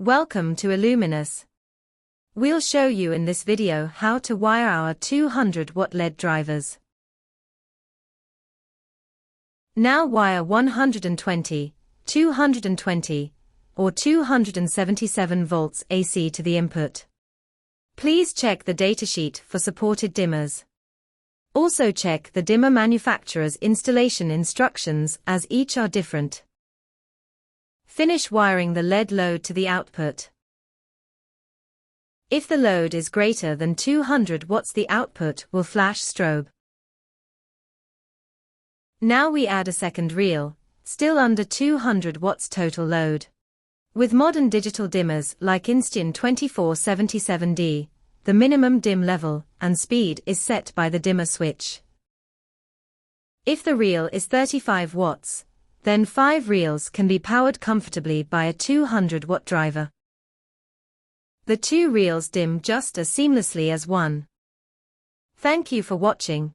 Welcome to Illuminous. We'll show you in this video how to wire our 200-watt LED drivers. Now wire 120, 220, or 277 volts AC to the input. Please check the datasheet for supported dimmers. Also check the dimmer manufacturer's installation instructions as each are different. Finish wiring the LED load to the output. If the load is greater than 200 watts, the output will flash strobe. Now we add a second reel, still under 200 watts total load. With modern digital dimmers like Insteon 2477D, the minimum dim level and speed is set by the dimmer switch. If the reel is 35 watts, then 5 reels can be powered comfortably by a 200-watt driver. The 2 reels dim just as seamlessly as one. Thank you for watching.